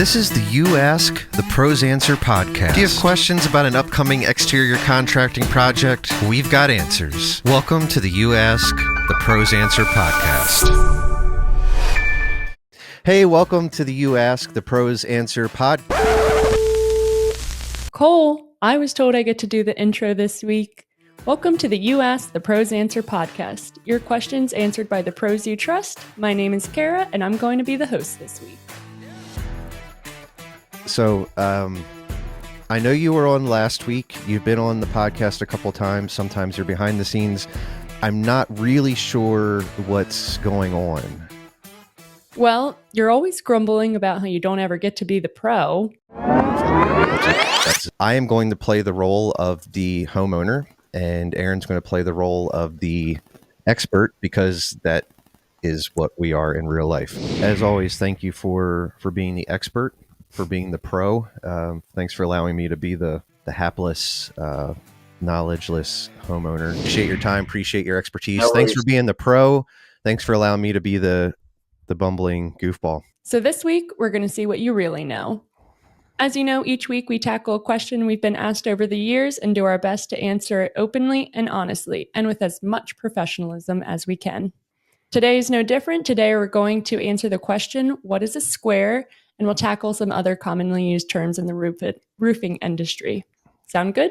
This is the You Ask, the Pros Answer podcast. Do you have questions about an upcoming exterior contracting project? We've got answers. Welcome to the You Ask, the Pros Answer podcast. Hey, welcome to the You Ask, the Pros Answer podcast. Cole, I was told I get to do the intro this week. Welcome to the You Ask, the Pros Answer podcast. Your questions answered by the pros you trust. My name is Kara, and I'm going to be the host this week. So, I know you were on last week. You've been on the podcast a couple times. Sometimes you're behind the scenes. I'm not really sure what's going on. Well, you're always grumbling about how you don't ever get to be the pro. I am going to play the role of the homeowner, and Aaron's going to play the role of the expert, because that is what we are in real life. As always, thank you for being the expert, for being the pro. Thanks for allowing me to be the hapless, knowledgeless homeowner. Appreciate your time. Appreciate your expertise. No Thanks worries. for being the pro. Thanks for allowing me to be the bumbling goofball. So this week, we're going to see what you really know. As you know, each week we tackle a question we've been asked over the years and do our best to answer it openly and honestly, and with as much professionalism as we can. Today is no different. Today we're going to answer the question, what is a square? And we'll tackle some other commonly used terms in the roofing industry. Sound good?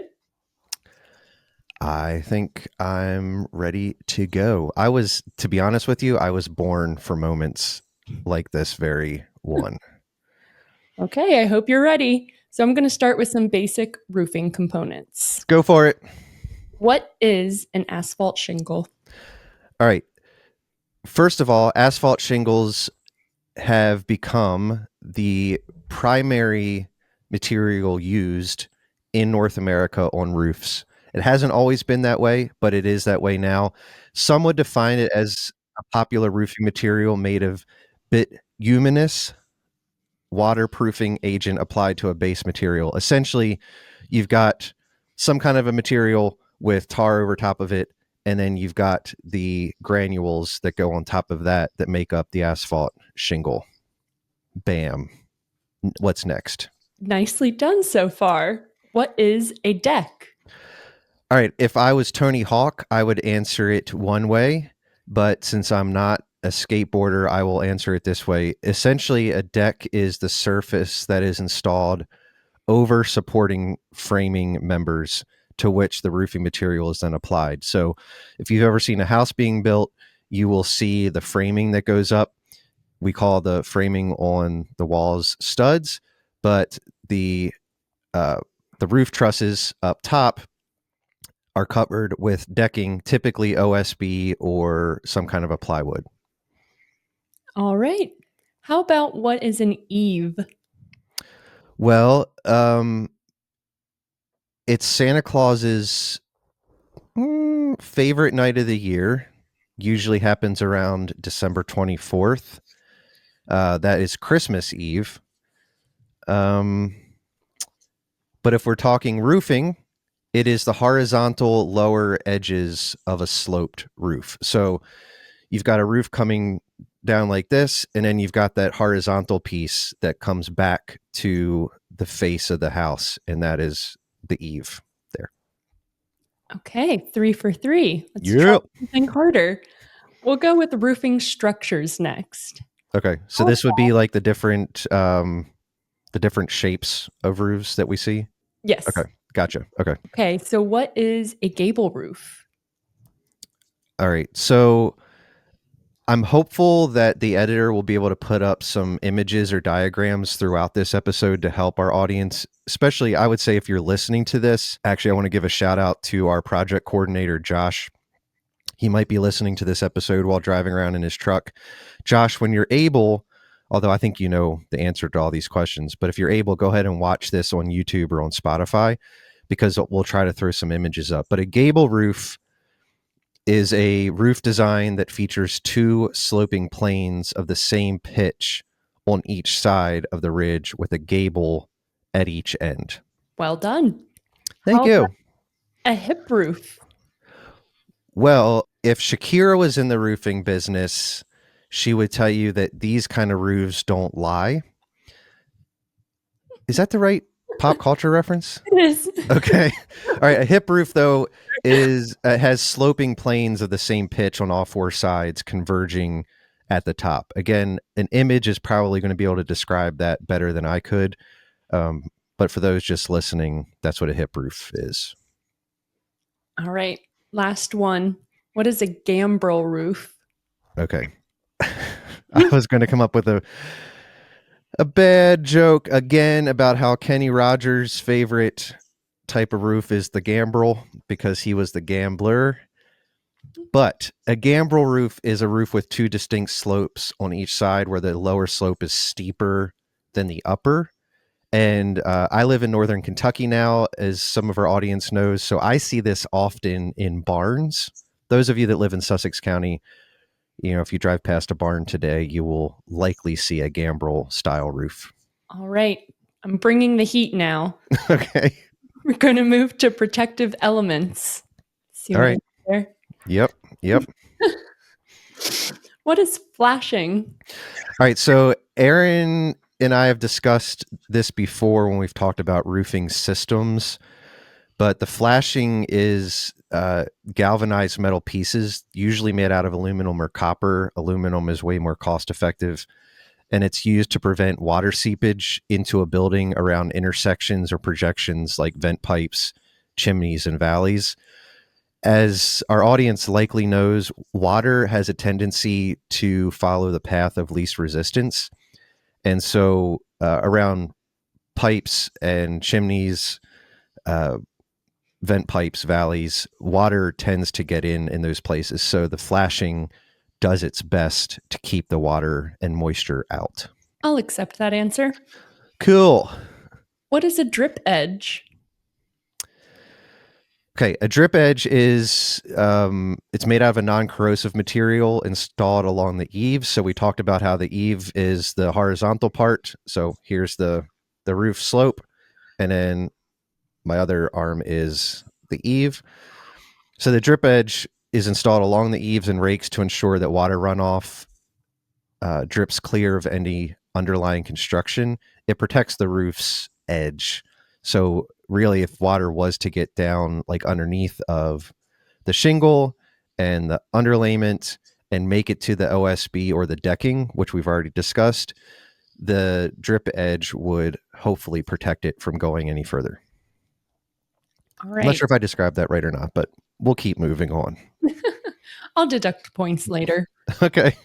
I think I'm ready to go. To be honest with you, I was born for moments like this very one. Okay, I hope you're ready. So I'm going to start with some basic roofing components. Go for it. What is an asphalt shingle? All right. First of all, asphalt shingles have become the primary material used in North America on roofs. It hasn't always been that way, but it is that way now. Some would define it as a popular roofing material made of bituminous waterproofing agent applied to a base material. Essentially, you've got some kind of a material with tar over top of it, and then you've got the granules that go on top of that make up the asphalt shingle. Bam. What's next? Nicely done so far. What is a deck? All right. If I was Tony Hawk, I would answer it one way, but since I'm not a skateboarder, I will answer it this way. Essentially, a deck is the surface that is installed over supporting framing members to which the roofing material is then applied. So if you've ever seen a house being built, you will see the framing that goes up. We call the framing on the walls studs, but the roof trusses up top are covered with decking, typically OSB or some kind of a plywood. All right. How about what is an eave? Well, it's Santa Claus's favorite night of the year. Usually happens around December 24th. That is Christmas Eve. But if we're talking roofing, it is the horizontal lower edges of a sloped roof. So you've got a roof coming down like this, and then you've got that horizontal piece that comes back to the face of the house, and that is the eave there. Okay, 3 for 3. Let's try something harder. We'll go with roofing structures next. Okay, so this would be like the different shapes of roofs that we see? Yes. Okay, gotcha. Okay, so what is a gable roof? All right, so I'm hopeful that the editor will be able to put up some images or diagrams throughout this episode to help our audience, especially I would say if you're listening to this. Actually, I want to give a shout out to our project coordinator, Josh. He might be listening to this episode while driving around in his truck. Josh, when you're able, although I think you know the answer to all these questions, but if you're able, go ahead and watch this on YouTube or on Spotify, because we'll try to throw some images up. But a gable roof is a roof design that features two sloping planes of the same pitch on each side of the ridge with a gable at each end. Well done. Thank you. A hip roof. Well, if Shakira was in the roofing business, she would tell you that these kind of roofs don't lie. Is that the right pop culture reference? It is. Okay. All right. A hip roof, though, is has sloping planes of the same pitch on all four sides, converging at the top. Again, an image is probably going to be able to describe that better than I could. Um, but for those just listening, that's what a hip roof is. All right. Last one. What is a gambrel roof? Okay. I was going to come up with a bad joke again about how Kenny Rogers' favorite type of roof is the gambrel because he was the gambler. But a gambrel roof is a roof with two distinct slopes on each side where the lower slope is steeper than the upper. And I live in northern Kentucky now, as some of our audience knows. So I see this often in barns. Those of you that live in Sussex County, if you drive past a barn today, you will likely see a gambrel style roof. All right. I'm bringing the heat now. Okay. We're going to move to protective elements. See All what I right. did there? Yep. Yep. What is flashing? All right. So Aaron and I have discussed this before when we've talked about roofing systems, but the flashing is galvanized metal pieces, usually made out of aluminum or copper. Aluminum is way more cost effective, and it's used to prevent water seepage into a building around intersections or projections like vent pipes, chimneys, and valleys. As our audience likely knows, water has a tendency to follow the path of least resistance. And so around pipes and chimneys, uh, vent pipes, valleys, water tends to get in those places. So the flashing does its best to keep the water and moisture out. I'll accept that answer. Cool. What is a drip edge? Okay, a drip edge is it's made out of a non-corrosive material installed along the eaves. So we talked about how the eave is the horizontal part. So here's the roof slope, and then my other arm is the eave. So the drip edge is installed along the eaves and rakes to ensure that water runoff drips clear of any underlying construction. It protects the roof's edge. So really, if water was to get down like underneath of the shingle and the underlayment and make it to the OSB or the decking, which we've already discussed, the drip edge would hopefully protect it from going any further. All I'm not right. sure if I described that right or not, but we'll keep moving on. I'll deduct points later. Okay.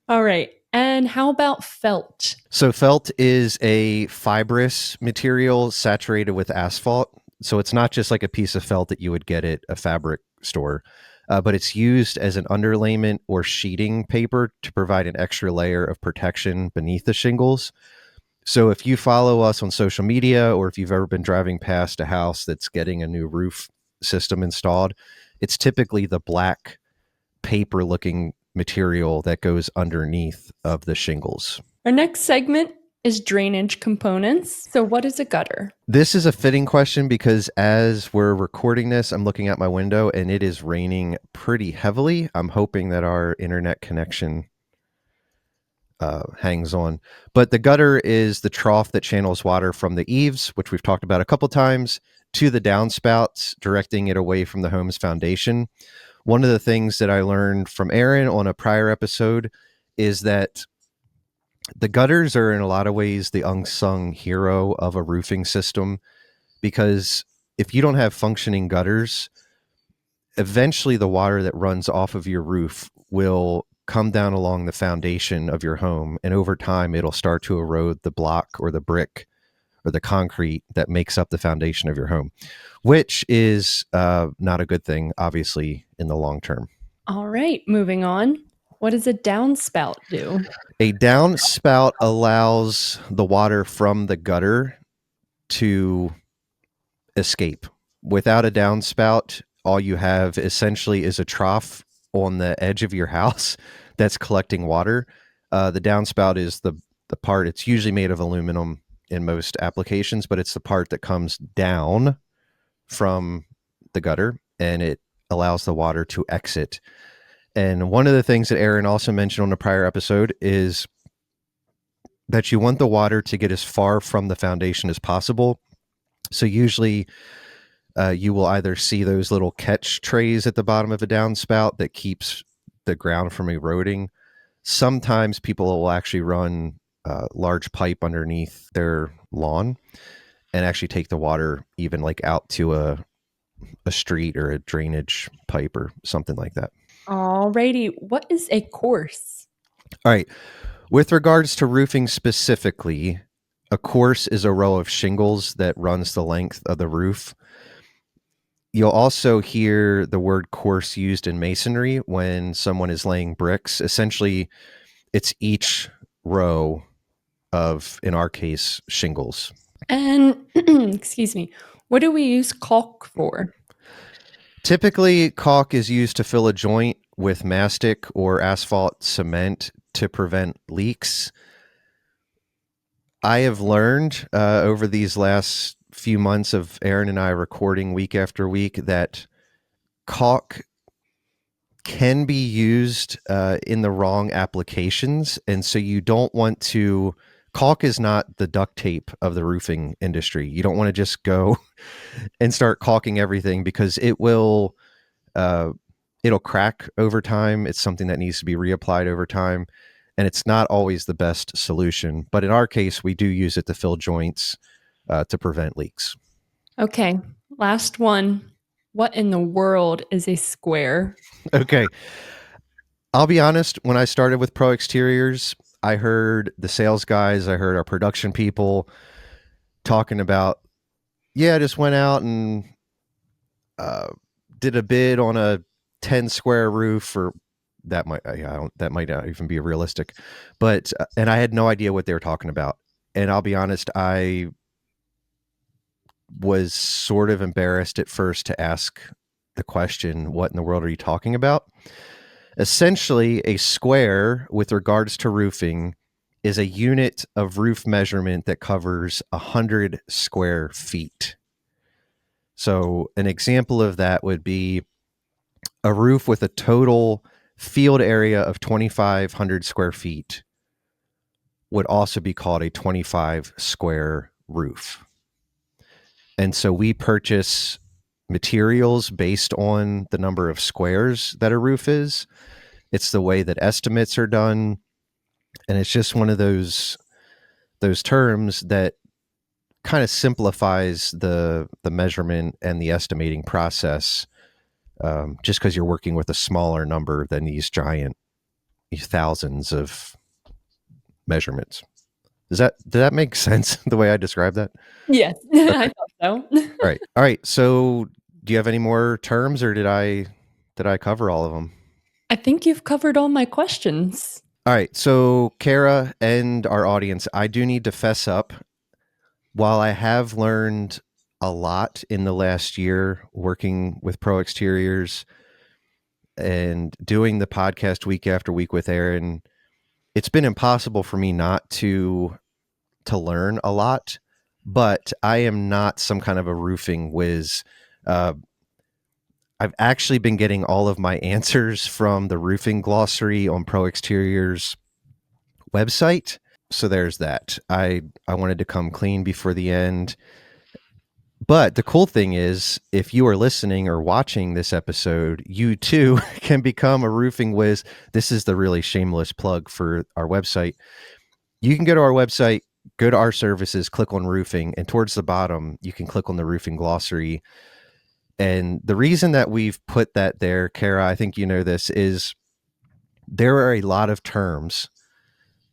All right. And how about felt? So felt is a fibrous material saturated with asphalt. So it's not just like a piece of felt that you would get at a fabric store, but it's used as an underlayment or sheeting paper to provide an extra layer of protection beneath the shingles. So if you follow us on social media, or if you've ever been driving past a house that's getting a new roof system installed, it's typically the black paper looking material that goes underneath of the shingles. Our next segment is drainage components. So, what is a gutter? This is a fitting question because as we're recording this, I'm looking out my window and it is raining pretty heavily. I'm hoping that our internet connection hangs on. But the gutter is the trough that channels water from the eaves, which we've talked about a couple times, to the downspouts, directing it away from the home's foundation. One of the things that I learned from Aaron on a prior episode is that the gutters are in a lot of ways the unsung hero of a roofing system, because if you don't have functioning gutters, eventually the water that runs off of your roof will come down along the foundation of your home, and over time it'll start to erode the block or the brick or the concrete that makes up the foundation of your home, which is not a good thing, obviously, in the long term. All right, moving on. What does a downspout do? A downspout allows the water from the gutter to escape. Without a downspout, all you have essentially is a trough on the edge of your house that's collecting water. The downspout is the part, it's usually made of aluminum in most applications, but it's the part that comes down from the gutter and it allows the water to exit. And one of the things that Aaron also mentioned on a prior episode is that you want the water to get as far from the foundation as possible. So usually you will either see those little catch trays at the bottom of a downspout that keeps the ground from eroding. Sometimes people will actually run a large pipe underneath their lawn and actually take the water even like out to a street or a drainage pipe or something like that. Alrighty, what is a course? All right. With regards to roofing specifically, a course is a row of shingles that runs the length of the roof. You'll also hear the word course used in masonry when someone is laying bricks. Essentially, it's each row of, in our case, shingles. And excuse me, what do we use caulk for? Typically, caulk is used to fill a joint with mastic or asphalt cement to prevent leaks. I have learned over these last few months of Aaron and I recording week after week that caulk can be used in the wrong applications. And so you don't want to. Caulk is not the duct tape of the roofing industry. You don't want to just go and start caulking everything because uh, it'll crack over time. It's something that needs to be reapplied over time, and it's not always the best solution. But in our case, we do use it to fill joints to prevent leaks. Okay, last one. What in the world is a square? Okay, I'll be honest. When I started with Pro Exteriors, I heard the sales guys, I heard our production people talking about, yeah, I just went out and uh, did a bid on a 10 square roof, or that might not even be realistic, but and I had no idea what they were talking about. And I'll be honest, I was sort of embarrassed at first to ask the question, what in the world are you talking about? Essentially, a square with regards to roofing is a unit of roof measurement that covers 100 square feet. So an example of that would be a roof with a total field area of 2,500 square feet would also be called a 25 square roof. And so we purchase materials based on the number of squares that a roof is. It's the way that estimates are done. And it's just one of those terms that kind of simplifies the measurement and the estimating process, just because you're working with a smaller number than these giant thousands of measurements. Did that make sense the way I described that? Yes, Okay. I thought so. All right. So do you have any more terms, or did I cover all of them? I think you've covered all my questions. All right. So Kara and our audience, I do need to fess up. While I have learned a lot in the last year working with Pro Exteriors and doing the podcast week after week with Aaron, it's been impossible for me not to learn a lot. But I am not some kind of a roofing whiz. Uh, I've actually been getting all of my answers from the roofing glossary on Pro Exteriors website. So there's that. I wanted to come clean before the end. But the cool thing is, if you are listening or watching this episode, you too can become a roofing whiz. This is the really shameless plug for our website. You can go to our website, go to our services, click on roofing, and towards the bottom, you can click on the roofing glossary. And the reason that we've put that there, Kara, I think you know this, is there are a lot of terms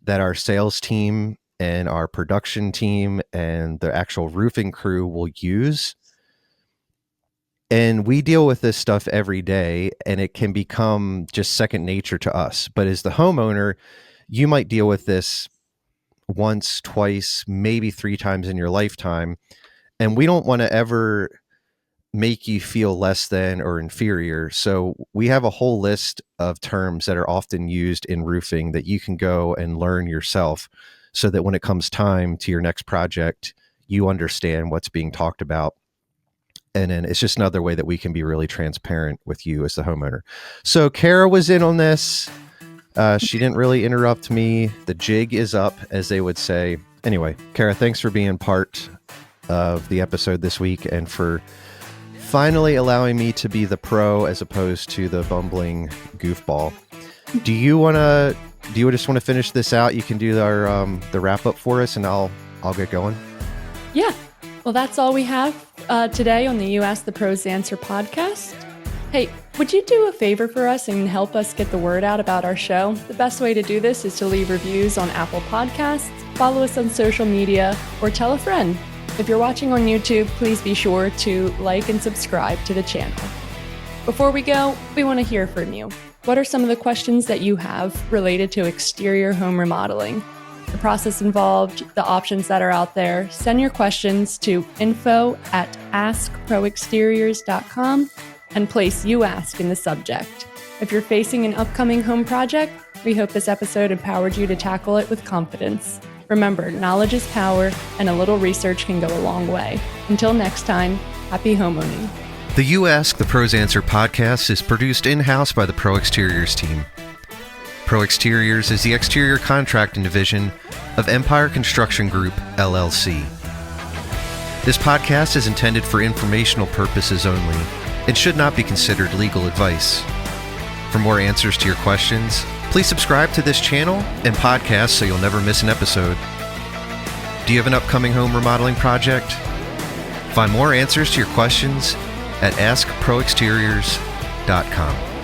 that our sales team and our production team and the actual roofing crew will use. And we deal with this stuff every day, and it can become just second nature to us. But as the homeowner, you might deal with this once, twice, maybe three times in your lifetime. And we don't want to ever make you feel less than or inferior. So we have a whole list of terms that are often used in roofing that you can go and learn yourself so that when it comes time to your next project, you understand what's being talked about. And then it's just another way that we can be really transparent with you as the homeowner. So Kara was in on this. She didn't really interrupt me. The jig is up, as they would say. Anyway, Kara, thanks for being part of the episode this week and for finally allowing me to be the pro as opposed to the bumbling goofball. Do you just want to finish this out? You can do our the wrap up for us, and I'll get going. Yeah. Well, that's all we have today on the You Ask the Pros Answer podcast. Hey, would you do a favor for us and help us get the word out about our show? The best way to do this is to leave reviews on Apple Podcasts, follow us on social media, or tell a friend. If you're watching on YouTube, please be sure to like and subscribe to the channel. Before we go, we want to hear from you. What are some of the questions that you have related to exterior home remodeling? The process involved, the options that are out there. Send your questions to info@askproexteriors.com and place You Ask in the subject. If you're facing an upcoming home project, we hope this episode empowered you to tackle it with confidence. Remember, knowledge is power, and a little research can go a long way. Until next time, happy homeowning. The You Ask the Pros Answer podcast is produced in-house by the Pro Exteriors team. Pro Exteriors is the exterior contracting division of Empire Construction Group, LLC. This podcast is intended for informational purposes only and should not be considered legal advice. For more answers to your questions, please subscribe to this channel and podcast so you'll never miss an episode. Do you have an upcoming home remodeling project? Find more answers to your questions at askproexteriors.com.